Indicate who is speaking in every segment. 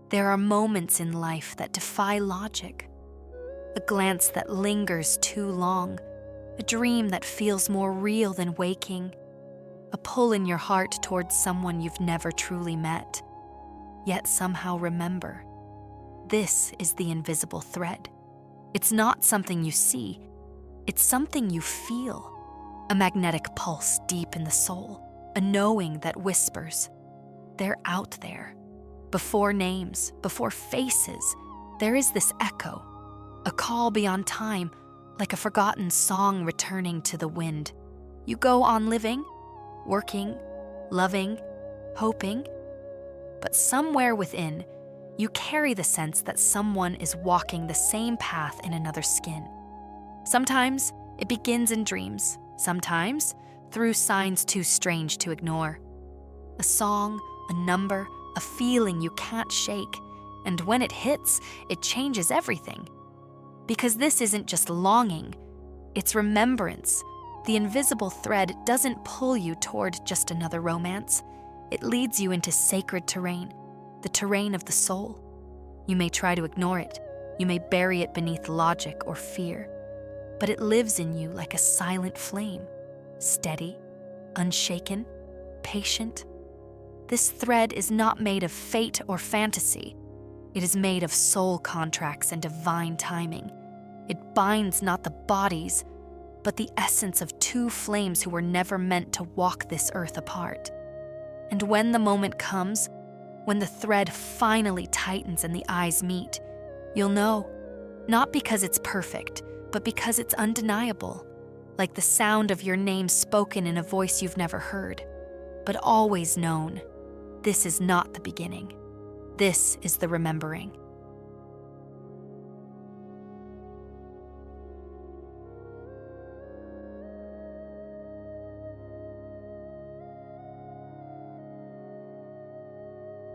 Speaker 1: There are moments in life that defy logic. A glance that lingers too long, a dream that feels more real than waking, a pull in your heart towards someone you've never truly met, yet somehow remember. This is the invisible thread. It's not something you see, it's something you feel. A magnetic pulse deep in the soul, a knowing that whispers. They're out there. Before names, before faces, there is this echo, a call beyond time, like a forgotten song returning to the wind. You go on living, working, loving, hoping, but somewhere within, you carry the sense that someone is walking the same path in another skin. Sometimes it begins in dreams, sometimes through signs too strange to ignore. A song, a number, a feeling you can't shake, and when it hits, it changes everything. Because this isn't just longing, it's remembrance. The invisible thread doesn't pull you toward just another romance. It leads you into sacred terrain, the terrain of the soul. You may try to ignore it, you may bury it beneath logic or fear, but it lives in you like a silent flame, steady, unshaken, patient. This thread is not made of fate or fantasy. It is made of soul contracts and divine timing. It binds not the bodies, but the essence of two flames who were never meant to walk this earth apart. And when the moment comes, when the thread finally tightens and the eyes meet, you'll know, not because it's perfect, but because it's undeniable, like the sound of your name spoken in a voice you've never heard, but always known. This is not the beginning. This is the remembering.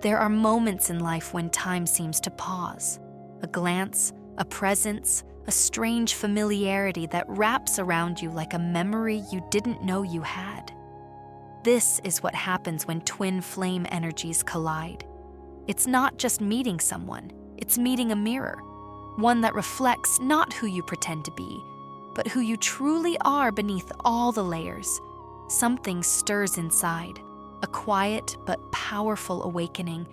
Speaker 1: There are moments in life when time seems to pause. A glance, a presence, a strange familiarity that wraps around you like a memory you didn't know you had. This is what happens when twin flame energies collide. It's not just meeting someone, it's meeting a mirror, one that reflects not who you pretend to be, but who you truly are beneath all the layers. Something stirs inside, a quiet but powerful awakening,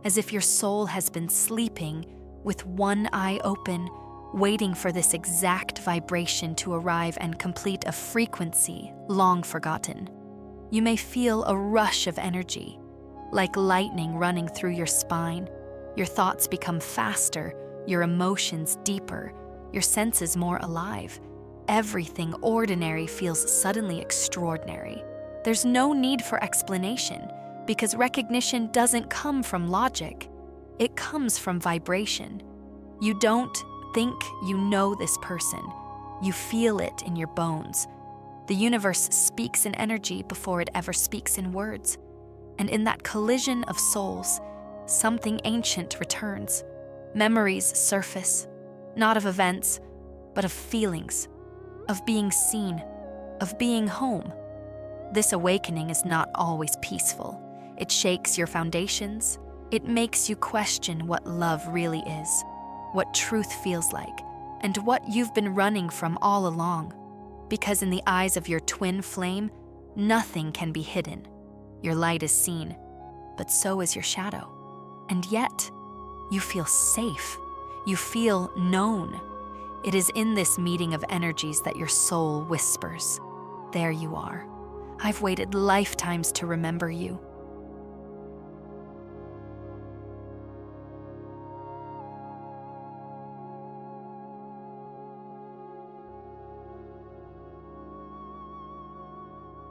Speaker 1: as if your soul has been sleeping with one eye open, waiting for this exact vibration to arrive and complete a frequency long forgotten. You may feel a rush of energy, like lightning running through your spine. Your thoughts become faster, your emotions deeper, your senses more alive. Everything ordinary feels suddenly extraordinary. There's no need for explanation, because recognition doesn't come from logic. It comes from vibration. You don't think you know this person. You feel it in your bones. The universe speaks in energy before it ever speaks in words. And in that collision of souls, something ancient returns. Memories surface, not of events, but of feelings, of being seen, of being home. This awakening is not always peaceful. It shakes your foundations. It makes you question what love really is, what truth feels like, and what you've been running from all along. Because in the eyes of your twin flame, nothing can be hidden. Your light is seen, but so is your shadow. And yet, you feel safe. You feel known. It is in this meeting of energies that your soul whispers, "There you are. I've waited lifetimes to remember you."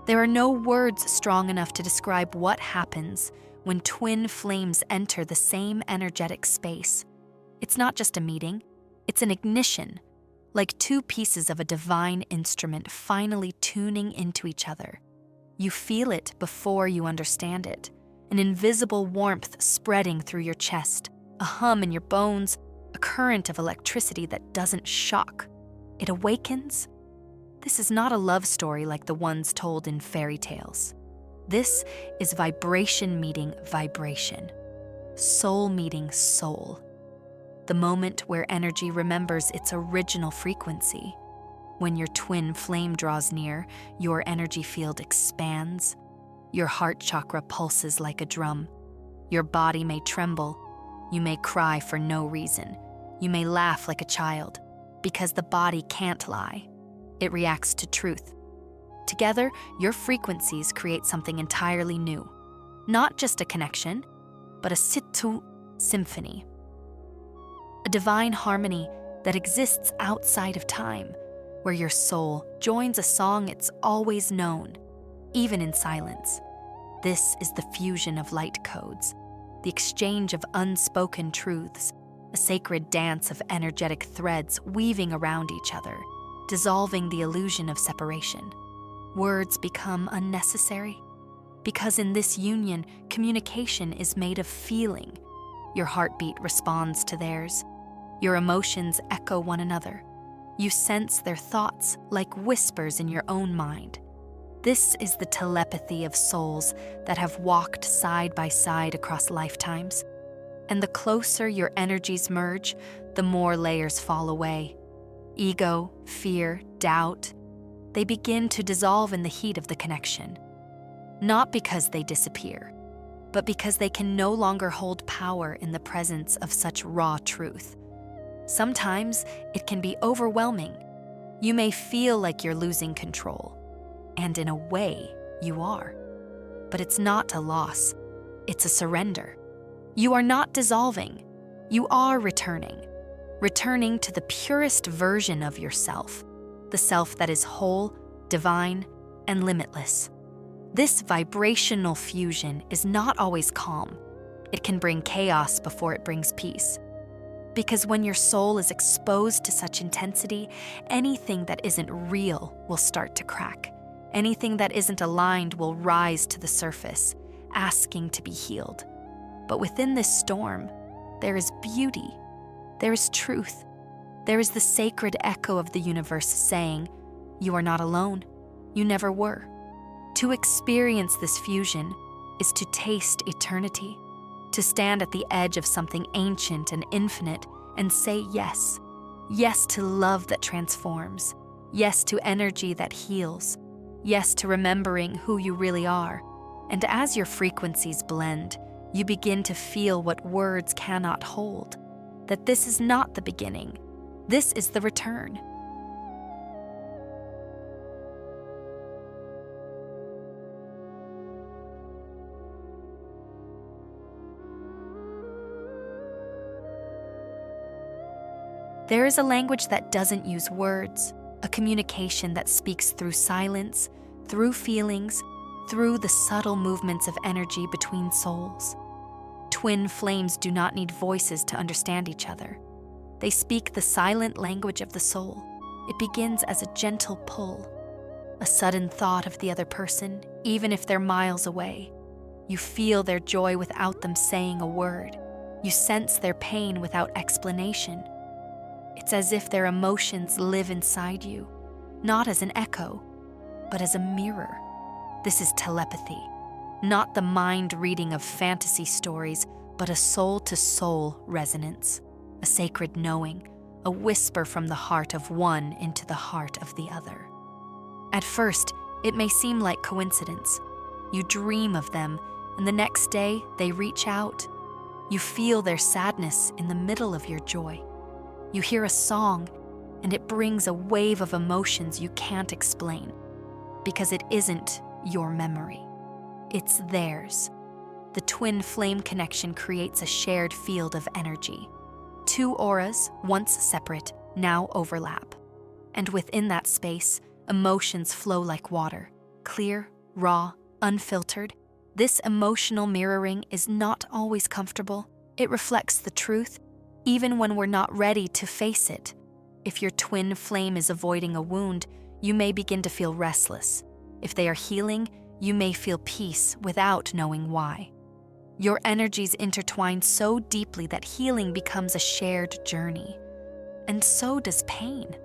Speaker 1: There are no words strong enough to describe what happens when twin flames enter the same energetic space. It's not just a meeting, it's an ignition, like two pieces of a divine instrument finally tuning into each other. You feel it before you understand it, an invisible warmth spreading through your chest, a hum in your bones, a current of electricity that doesn't shock. It awakens. This is not a love story like the ones told in fairy tales. This is vibration meeting vibration. soul meeting soul. The moment where energy remembers its original frequency. When your twin flame draws near, your energy field expands. Your heart chakra pulses like a drum. Your body may tremble. You may cry for no reason. You may laugh like a child, because the body can't lie. It reacts to truth. Together, your frequencies create something entirely new. Not just a connection, but a situ symphony. A divine harmony that exists outside of time, where your soul joins a song it's always known, even in silence. This is the fusion of light codes, the exchange of unspoken truths, a sacred dance of energetic threads weaving around each other, dissolving the illusion of separation. Words become unnecessary, because in this union, communication is made of feeling. Your heartbeat responds to theirs. Your emotions echo one another. You sense their thoughts like whispers in your own mind. This is the telepathy of souls that have walked side by side across lifetimes. And the closer your energies merge, the more layers fall away. Ego, fear, doubt, they begin to dissolve in the heat of the connection. Not because they disappear, but because they can no longer hold power in the presence of such raw truth. Sometimes it can be overwhelming. You may feel like you're losing control, and in a way, you are. But it's not a loss, it's a surrender. You are not dissolving, you are returning to the purest version of yourself, the self that is whole, divine, and limitless. This vibrational fusion is not always calm. It can bring chaos before it brings peace. Because when your soul is exposed to such intensity, anything that isn't real will start to crack. Anything that isn't aligned will rise to the surface, asking to be healed. But within this storm, there is beauty. There is truth. There is the sacred echo of the universe saying, "You are not alone. You never were." To experience this fusion is to taste eternity, to stand at the edge of something ancient and infinite and say yes. Yes to love that transforms. Yes to energy that heals. Yes to remembering who you really are. And as your frequencies blend, you begin to feel what words cannot hold. That this is not the beginning. This is the return. There is a language that doesn't use words, a communication that speaks through silence, through feelings, through the subtle movements of energy between souls. Twin flames do not need voices to understand each other. They speak the silent language of the soul. It begins as a gentle pull, a sudden thought of the other person, even if they're miles away. You feel their joy without them saying a word. You sense their pain without explanation. It's as if their emotions live inside you, not as an echo, but as a mirror. This is telepathy, not the mind reading of fantasy stories, but a soul-to-soul resonance, a sacred knowing, a whisper from the heart of one into the heart of the other. At first, it may seem like coincidence. You dream of them, and the next day they reach out. You feel their sadness in the middle of your joy. You hear a song, and it brings a wave of emotions you can't explain, because it isn't your memory. It's theirs. The twin flame connection creates a shared field of energy. Two auras, once separate, now overlap. And within that space, emotions flow like water, clear, raw, unfiltered. This emotional mirroring is not always comfortable. It reflects the truth, even when we're not ready to face it. If your twin flame is avoiding a wound, you may begin to feel restless. If they are healing, you may feel peace without knowing why. Your energies intertwine so deeply that healing becomes a shared journey. And so does pain.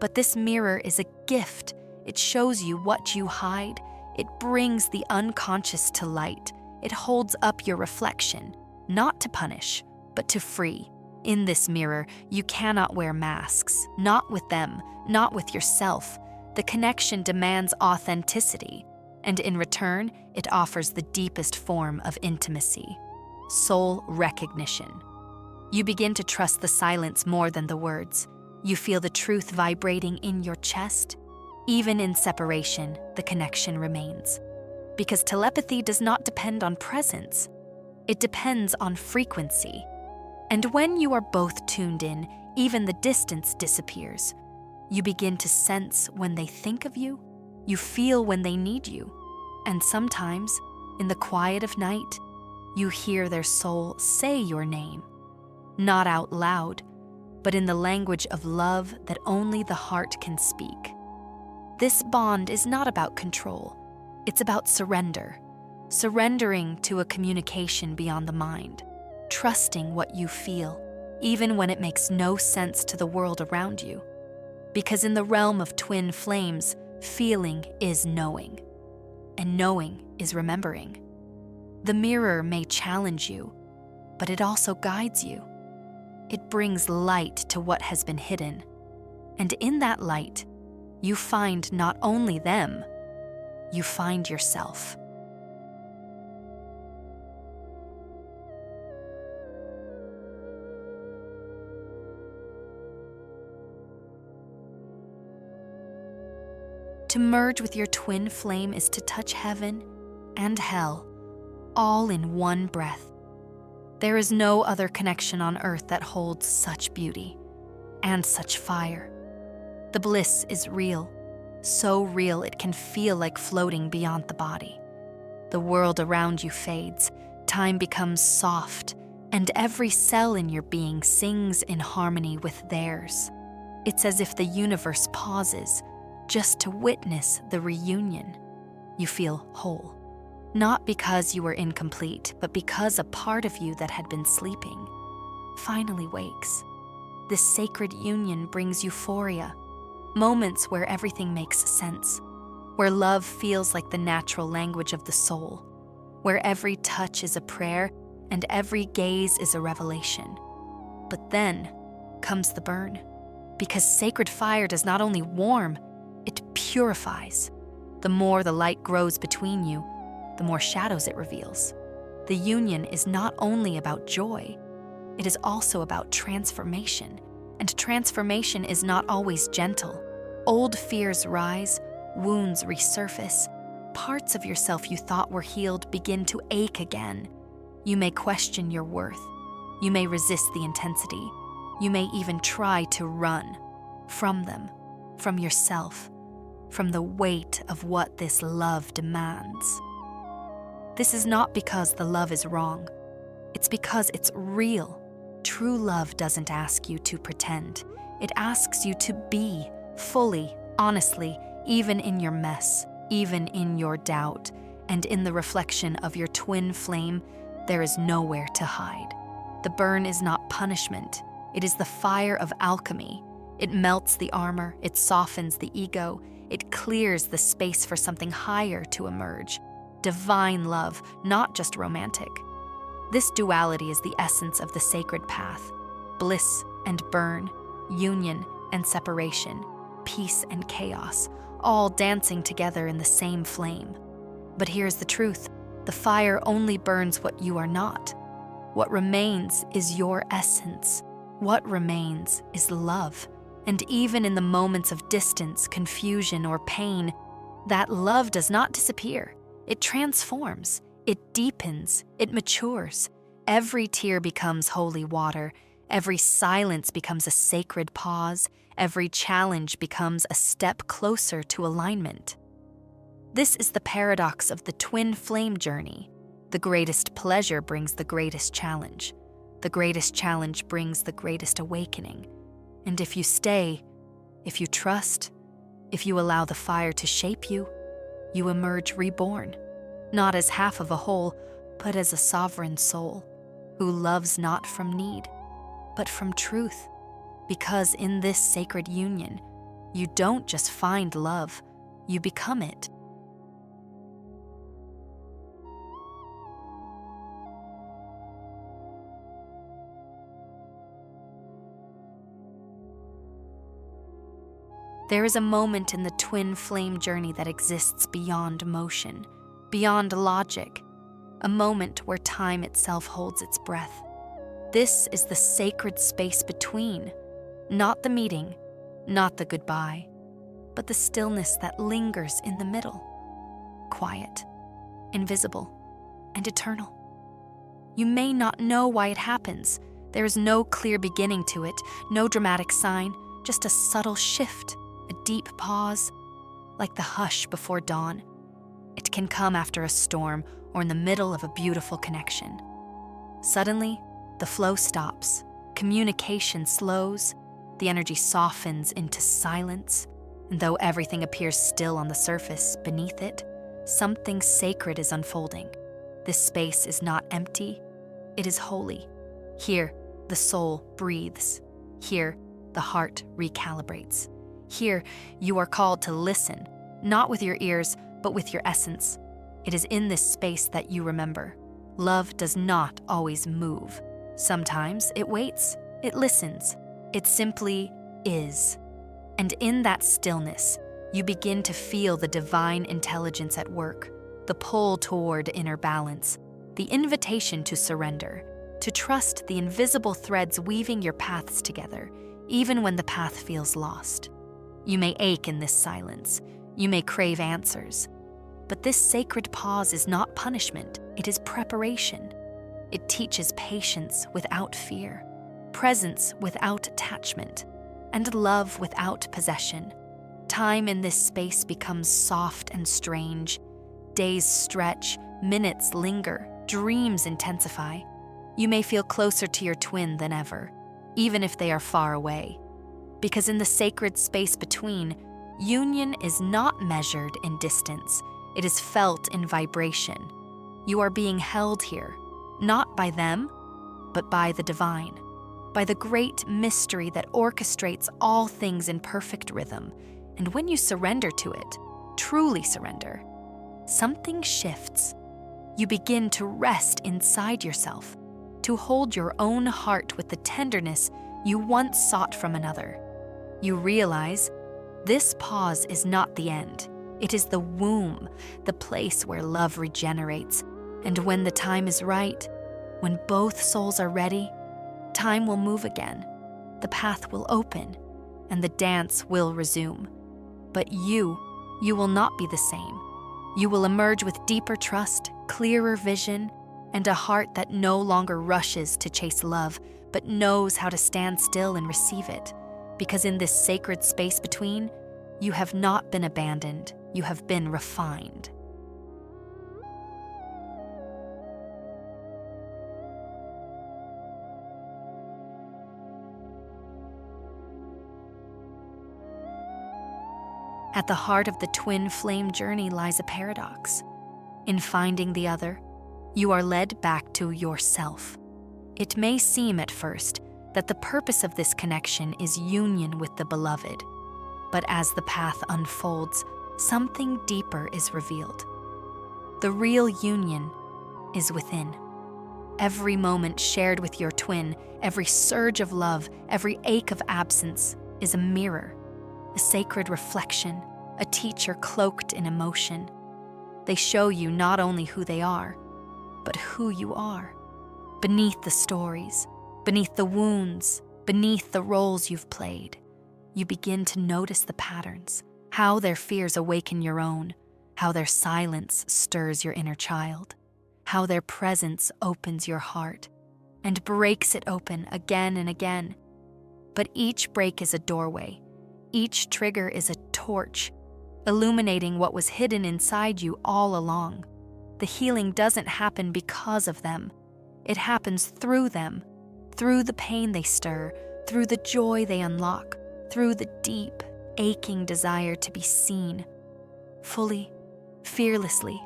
Speaker 1: But this mirror is a gift. It shows you what you hide. It brings the unconscious to light. It holds up your reflection. not to punish, but to free. In this mirror, you cannot wear masks, not with them, not with yourself. The connection demands authenticity, and in return, it offers the deepest form of intimacy, soul recognition. You begin to trust the silence more than the words. You feel the truth vibrating in your chest. Even in separation, the connection remains. Because telepathy does not depend on presence, it depends on frequency. And when you are both tuned in, even the distance disappears. You begin to sense when they think of you, you feel when they need you, and sometimes, in the quiet of night, you hear their soul say your name, not out loud, but in the language of love that only the heart can speak. This bond is not about control, it's about surrender, surrendering to a communication beyond the mind, trusting what you feel, even when it makes no sense to the world around you. Because in the realm of twin flames, feeling is knowing, and knowing is remembering. The mirror may challenge you, but it also guides you. It brings light to what has been hidden, and in that light, you find not only them, you find yourself. To merge with your twin flame is to touch heaven and hell, all in one breath. There is no other connection on earth that holds such beauty and such fire. The bliss is real, so real it can feel like floating beyond the body. The world around you fades, time becomes soft, and every cell in your being sings in harmony with theirs. It's as if the universe pauses just to witness the reunion. You feel whole, not because you were incomplete, but because a part of you that had been sleeping finally wakes. This sacred union brings euphoria, moments where everything makes sense, where love feels like the natural language of the soul, where every touch is a prayer and every gaze is a revelation. But then comes the burn, because sacred fire does not only warm, it purifies. The more the light grows between you, the more shadows it reveals. The union is not only about joy, it is also about transformation. And transformation is not always gentle. Old fears rise, wounds resurface. Parts of yourself you thought were healed begin to ache again. You may question your worth. You may resist the intensity. You may even try to run from them, from yourself, from the weight of what this love demands. This is not because the love is wrong. It's because it's real. True love doesn't ask you to pretend. It asks you to be fully, honestly, even in your mess, even in your doubt, and in the reflection of your twin flame, there is nowhere to hide. The burn is not punishment. It is the fire of alchemy. It melts the armor, it softens the ego, it clears the space for something higher to emerge. Divine love, not just romantic. This duality is the essence of the sacred path. Bliss and burn, union and separation, peace and chaos, all dancing together in the same flame. But here's the truth. The fire only burns what you are not. What remains is your essence. What remains is love. And even in the moments of distance, confusion, or pain, that love does not disappear. It transforms, it deepens, it matures. Every tear becomes holy water. Every silence becomes a sacred pause. Every challenge becomes a step closer to alignment. This is the paradox of the twin flame journey. The greatest pleasure brings the greatest challenge. The greatest challenge brings the greatest awakening. And if you stay, if you trust, if you allow the fire to shape you, you emerge reborn, not as half of a whole, but as a sovereign soul who loves not from need, but from truth. Because in this sacred union, you don't just find love, you become it. There is a moment in the twin flame journey that exists beyond motion, beyond logic, a moment where time itself holds its breath. This is the sacred space between, not the meeting, not the goodbye, but the stillness that lingers in the middle, quiet, invisible, and eternal. You may not know why it happens. There is no clear beginning to it, no dramatic sign, just a subtle shift, a deep pause, like the hush before dawn. It can come after a storm or in the middle of a beautiful connection. Suddenly, the flow stops, communication slows, the energy softens into silence, and though everything appears still on the surface, beneath it, something sacred is unfolding. This space is not empty, it is holy. Here, the soul breathes. Here, the heart recalibrates. Here, you are called to listen, not with your ears, but with your essence. It is in this space that you remember. Love does not always move. Sometimes it waits, it listens, it simply is. And in that stillness, you begin to feel the divine intelligence at work, the pull toward inner balance, the invitation to surrender, to trust the invisible threads weaving your paths together, even when the path feels lost. You may ache in this silence, you may crave answers, but this sacred pause is not punishment, it is preparation. It teaches patience without fear, presence without attachment, and love without possession. Time in this space becomes soft and strange. Days stretch, minutes linger, dreams intensify. You may feel closer to your twin than ever, even if they are far away. Because in the sacred space between, union is not measured in distance, it is felt in vibration. You are being held here, not by them, but by the divine, by the great mystery that orchestrates all things in perfect rhythm. And when you surrender to it, truly surrender, something shifts. You begin to rest inside yourself, to hold your own heart with the tenderness you once sought from another. You realize this pause is not the end. It is the womb, the place where love regenerates. And when the time is right, when both souls are ready, time will move again, the path will open, and the dance will resume. But you will not be the same. You will emerge with deeper trust, clearer vision, and a heart that no longer rushes to chase love, but knows how to stand still and receive it. Because in this sacred space between, you have not been abandoned, you have been refined. At the heart of the twin flame journey lies a paradox. In finding the other, you are led back to yourself. It may seem at first that the purpose of this connection is union with the beloved, but as the path unfolds, something deeper is revealed. The real union is within. Every moment shared with your twin, every surge of love, every ache of absence is a mirror, a sacred reflection, a teacher cloaked in emotion. They show you not only who they are, but who you are. Beneath the stories, beneath the wounds, beneath the roles you've played, you begin to notice the patterns, how their fears awaken your own, how their silence stirs your inner child, how their presence opens your heart and breaks it open again and again. But each break is a doorway. Each trigger is a torch, illuminating what was hidden inside you all along. The healing doesn't happen because of them. It happens through them, through the pain they stir, through the joy they unlock, through the deep, aching desire to be seen, fully, fearlessly,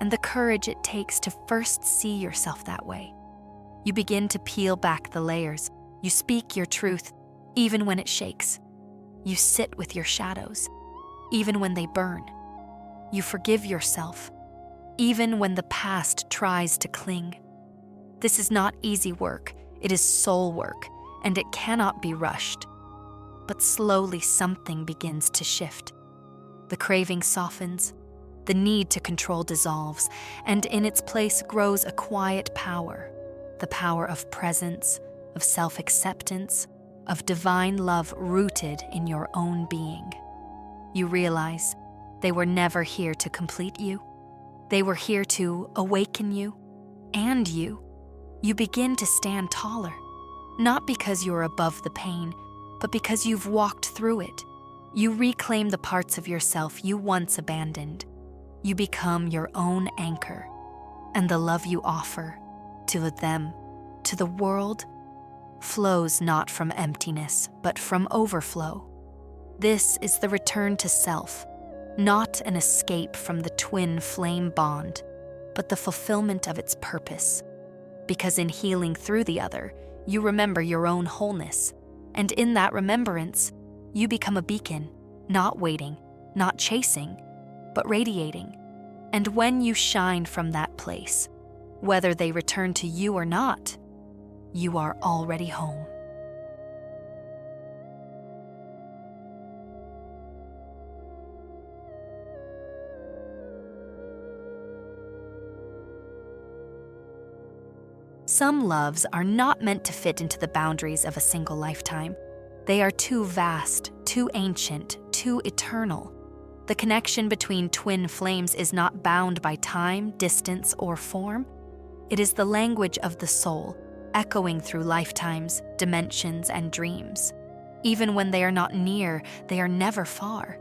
Speaker 1: and the courage it takes to first see yourself that way. You begin to peel back the layers. You speak your truth, even when it shakes. You sit with your shadows, even when they burn. You forgive yourself, even when the past tries to cling. This is not easy work, it is soul work, and it cannot be rushed. but slowly something begins to shift. The craving softens, the need to control dissolves, and in its place grows a quiet power, the power of presence, of self-acceptance, of divine love rooted in your own being. You realize they were never here to complete you. They were here to awaken you, and you begin to stand taller, not because you're above the pain, but because you've walked through it. You reclaim the parts of yourself you once abandoned. You become your own anchor, and the love you offer to them, to the world, flows not from emptiness, but from overflow. This is the return to self, not an escape from the twin flame bond, but the fulfillment of its purpose. Because in healing through the other, you remember your own wholeness, and in that remembrance, you become a beacon, not waiting, not chasing, but radiating. And when you shine from that place, whether they return to you or not, you are already home. Some loves are not meant to fit into the boundaries of a single lifetime. They are too vast, too ancient, too eternal. The connection between twin flames is not bound by time, distance, or form. It is the language of the soul, echoing through lifetimes, dimensions, and dreams. Even when they are not near, they are never far.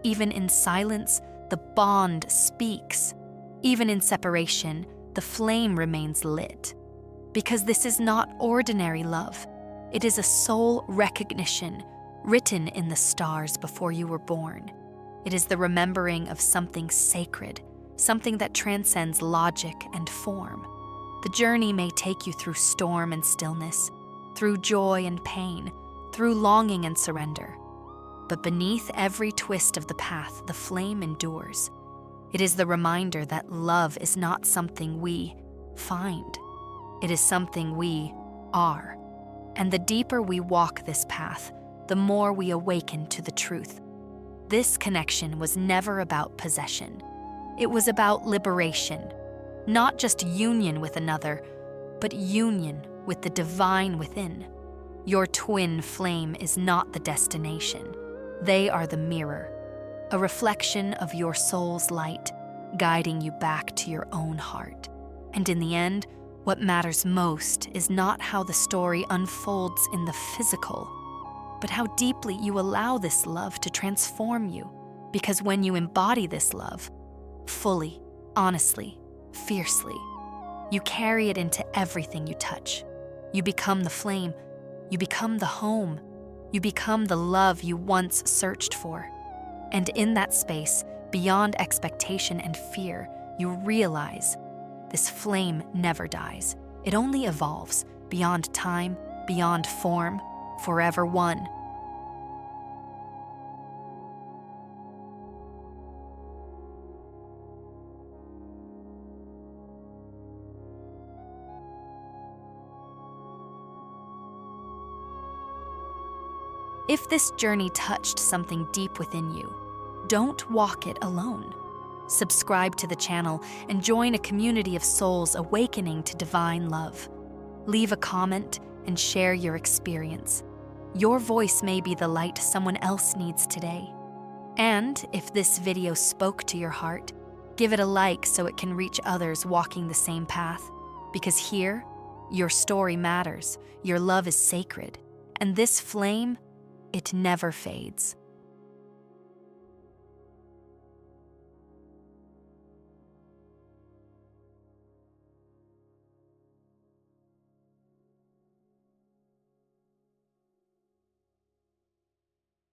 Speaker 1: Even in silence, the bond speaks. Even in separation, the flame remains lit. Because this is not ordinary love. It is a soul recognition written in the stars before you were born. It is the remembering of something sacred, something that transcends logic and form. The journey may take you through storm and stillness, through joy and pain, through longing and surrender. But beneath every twist of the path, the flame endures. It is the reminder that love is not something we find. It is something we are. And the deeper we walk this path, the more we awaken to the truth. This connection was never about possession. It was about liberation, not just union with another, but union with the divine within. Your twin flame is not the destination. They are the mirror, a reflection of your soul's light, guiding you back to your own heart. And in the end, what matters most is not how the story unfolds in the physical, but how deeply you allow this love to transform you. Because when you embody this love, fully, honestly, fiercely, you carry it into everything you touch. You become the flame, you become the home, you become the love you once searched for. And in that space, beyond expectation and fear, you realize this flame never dies. It only evolves, beyond time, beyond form, forever one. If this journey touched something deep within you, don't walk it alone. Subscribe to the channel and join a community of souls awakening to divine love. Leave a comment and share your experience. Your voice may be the light someone else needs today. And if this video spoke to your heart, give it a like so it can reach others walking the same path. Because here, your story matters, your love is sacred, and this flame, it never fades.